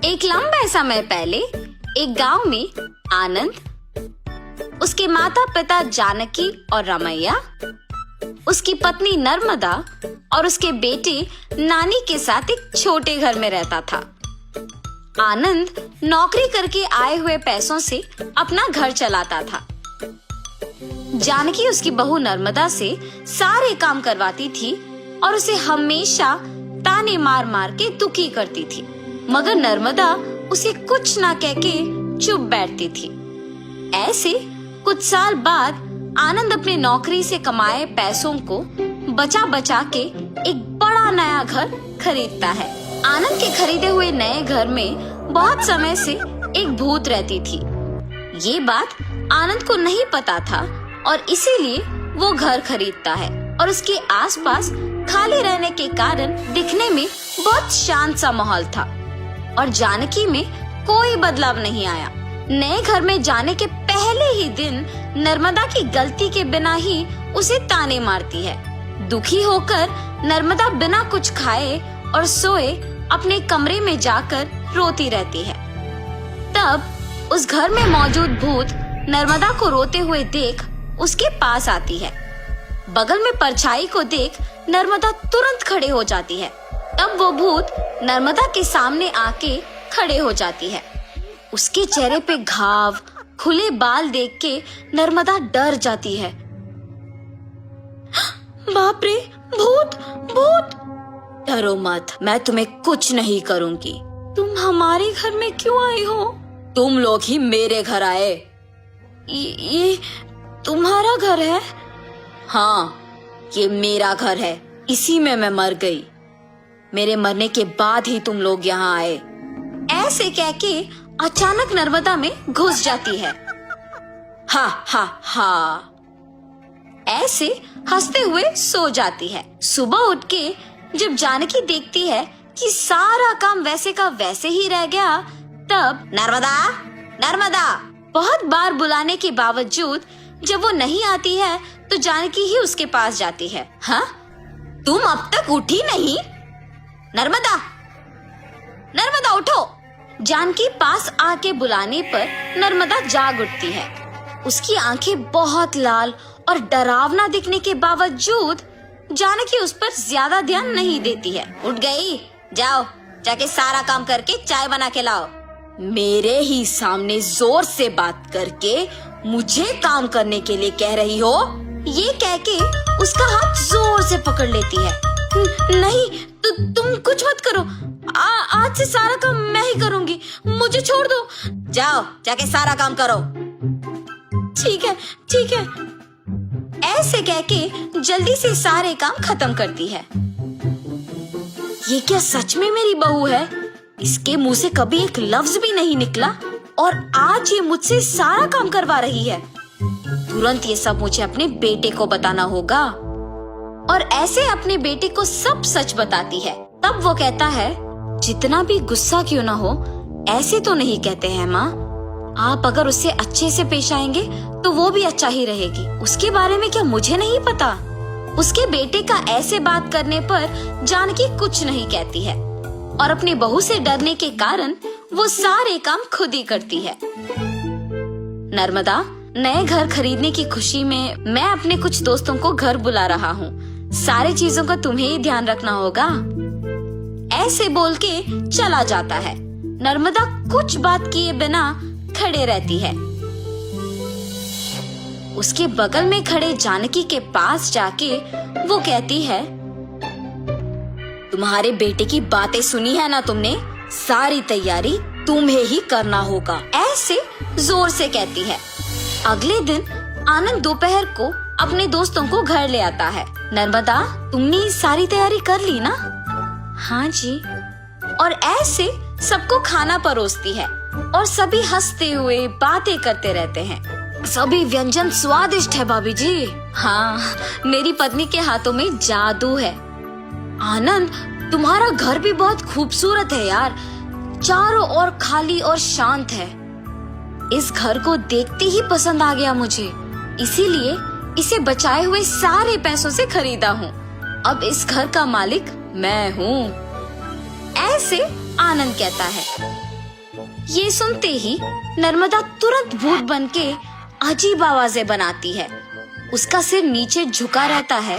एक लंबे समय पहले एक गांव में आनंद, उसके माता पिता जानकी और रमैया, उसकी पत्नी नर्मदा और उसके बेटे नानी के साथ एक छोटे घर में रहता था। आनंद नौकरी करके आए हुए पैसों से अपना घर चलाता था। जानकी उसकी बहू नर्मदा से सारे काम करवाती थी और उसे हमेशा ताने मार मार के दुखी करती थी, मगर नर्मदा उसे कुछ ना कह के चुप बैठती थी। ऐसे कुछ साल बाद आनंद अपने नौकरी से कमाए पैसों को बचा बचा के एक बड़ा नया घर खरीदता है। आनंद के खरीदे हुए नए घर में बहुत समय से एक भूत रहती थी। ये बात आनंद को नहीं पता था और इसीलिए वो घर खरीदता है और उसके आसपास खाली रहने के कारण दिखने में बहुत शांत सा माहौल था और जानकी में कोई बदलाव नहीं आया। नए घर में जाने के पहले ही दिन नर्मदा की गलती के बिना ही उसे ताने मारती है। दुखी होकर नर्मदा बिना कुछ खाए और सोए अपने कमरे में जाकर रोती रहती है। तब उस घर में मौजूद भूत नर्मदा को रोते हुए देख उसके पास आती है। बगल में परछाई को देख नर्मदा तुरंत खड़े हो जाती है। तब वो भूत नर्मदा के सामने आके खड़े हो जाती है। उसके चेहरे पे घाव, खुले बाल देख के नर्मदा डर जाती है। बाप रे, भूत भूत! डरो मत, मैं तुम्हें कुछ नहीं करूंगी। तुम हमारे घर में क्यों आई हो? तुम लोग ही मेरे घर आए। ये तुम्हारा घर है? हाँ, ये मेरा घर है। इसी में मैं मर गई। मेरे मरने के बाद ही तुम लोग यहाँ आए। ऐसे कह के अचानक नर्मदा में घुस जाती है। हा हा हा, ऐसे हंसते हुए सो जाती है। सुबह उठ के जब जानकी देखती है कि सारा काम वैसे का वैसे ही रह गया, तब नर्मदा नर्मदा बहुत बार बुलाने के बावजूद जब वो नहीं आती है तो जानकी ही उसके पास जाती है। हाँ, तुम अब तक उठी नहीं? नर्मदा नर्मदा उठो! जानकी पास आके बुलाने पर नर्मदा जाग उठती है। उसकी आंखें बहुत लाल और डरावना दिखने के बावजूद जानकी उस पर ज्यादा ध्यान नहीं देती है। उठ गई? जाओ जाके सारा काम करके चाय बना के लाओ। मेरे ही सामने जोर से बात करके मुझे काम करने के लिए कह रही हो? ये कह के उसका हाथ जोर से पकड़ लेती है। नहीं, तुम कुछ मत करो। आज से सारा काम मैं ही करूंगी, मुझे छोड़ दो। जाओ जाके सारा काम करो। ठीक है ठीक है। ऐसे कह के जल्दी से सारे काम खत्म करती है। ये क्या सच में मेरी बहू है? इसके मुंह से कभी एक लफ्ज भी नहीं निकला और आज ये मुझसे सारा काम करवा रही है। तुरंत ये सब मुझे अपने बेटे को बताना होगा। और ऐसे अपने बेटे को सब सच बताती है। तब वो कहता है, जितना भी गुस्सा क्यों ना हो, ऐसे तो नहीं कहते हैं माँ। आप अगर उससे अच्छे से पेश आएंगे तो वो भी अच्छा ही रहेगी। उसके बारे में क्या मुझे नहीं पता? उसके बेटे का ऐसे बात करने पर जानकी कुछ नहीं कहती है और अपनी बहू से डरने के कारण वो सारे काम खुद ही करती है। नर्मदा, नए घर खरीदने की खुशी में मैं अपने कुछ दोस्तों को घर बुला रहा हूँ। सारी चीजों का तुम्हें ही ध्यान रखना होगा। ऐसे बोल के चला जाता है। नर्मदा कुछ बात किए बिना खड़े रहती है। उसके बगल में खड़े जानकी के पास जाके वो कहती है, तुम्हारे बेटे की बातें सुनी है ना तुमने? सारी तैयारी तुम्हें ही करना होगा। ऐसे जोर से कहती है। अगले दिन आनंद दोपहर को अपने दोस्तों को घर ले आता है। नर्मदा, तुमने सारी तैयारी कर ली ना? हाँ जी। और ऐसे सबको खाना परोसती है और सभी हंसते हुए बातें करते रहते हैं। सभी व्यंजन स्वादिष्ट है भाभी जी। हाँ, मेरी पत्नी के हाथों में जादू है। आनंद, तुम्हारा घर भी बहुत खूबसूरत है यार। चारों ओर खाली और शांत है। इस घर को देखते ही पसंद आ गया मुझे, इसीलिए इसे बचाए हुए सारे पैसों से खरीदा हूँ। अब इस घर का मालिक मैं हूँ। ऐसे आनंद कहता है। ये सुनते ही नर्मदा तुरंत भूत बनके अजीब आवाजें बनाती है। उसका सिर नीचे झुका रहता है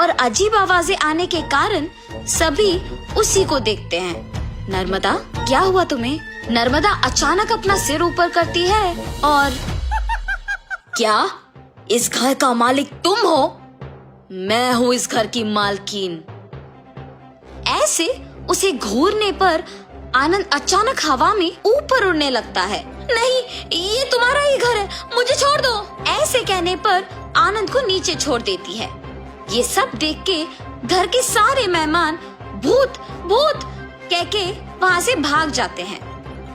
और अजीब आवाजें आने के कारण सभी उसी को देखते हैं। नर्मदा, क्या हुआ तुम्हें? नर्मदा अचानक अपना सिर ऊपर करती है और क्या इस घर का मालिक तुम हो? मैं हूँ इस घर की मालकिन। ऐसे उसे घूरने पर आनंद अचानक हवा में ऊपर उड़ने लगता है। नहीं, ये तुम्हारा ही घर है, मुझे छोड़ दो। ऐसे कहने पर आनंद को नीचे छोड़ देती है। ये सब देख के घर के सारे मेहमान भूत भूत कह के वहाँ से भाग जाते हैं।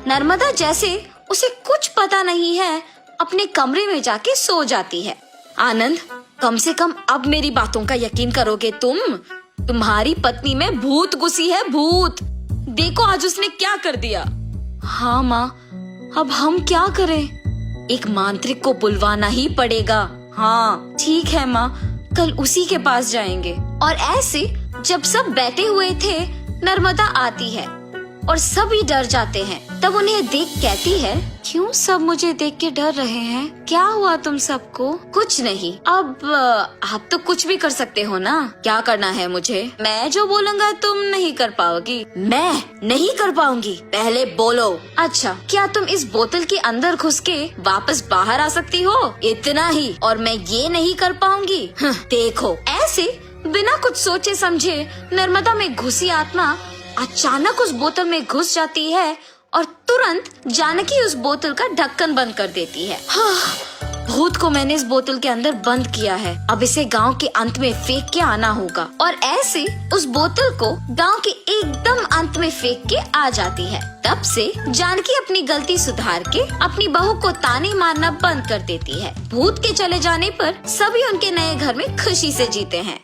नर्मदा जैसे उसे कुछ पता नहीं है अपने कमरे में जाके सो जाती है। आनंद, कम से कम अब मेरी बातों का यकीन करोगे तुम? तुम्हारी पत्नी में भूत घुसी है, भूत। देखो आज उसने क्या कर दिया। हाँ माँ, अब हम क्या करें? एक मांत्रिक को बुलवाना ही पड़ेगा। हाँ ठीक है माँ, कल उसी के पास जाएंगे। और ऐसे जब सब बैठे हुए थे, नर्मदा आती है और सभी डर जाते हैं। तब उन्हें देख कहती है, क्यों सब मुझे देख के डर रहे हैं? क्या हुआ तुम सबको? कुछ नहीं, अब आप तो कुछ भी कर सकते हो ना। क्या करना है मुझे? मैं जो बोलूँगा तुम नहीं कर पाओगी। मैं नहीं कर पाऊंगी? पहले बोलो। अच्छा, क्या तुम इस बोतल के अंदर घुस के वापस बाहर आ सकती हो? इतना ही, और मैं ये नहीं कर पाऊंगी? देखो। ऐसे बिना कुछ सोचे समझे नर्मदा में घुसी आत्मा अचानक उस बोतल में घुस जाती है और तुरंत जानकी उस बोतल का ढक्कन बंद कर देती है। भूत को मैंने इस बोतल के अंदर बंद किया है, अब इसे गांव के अंत में फेंक के आना होगा। और ऐसे उस बोतल को गांव के एकदम अंत में फेंक के आ जाती है। तब से जानकी अपनी गलती सुधार के अपनी बहू को ताने मारना बंद कर देती है। भूत के चले जाने पर सभी उनके नए घर में खुशी से जीते हैं।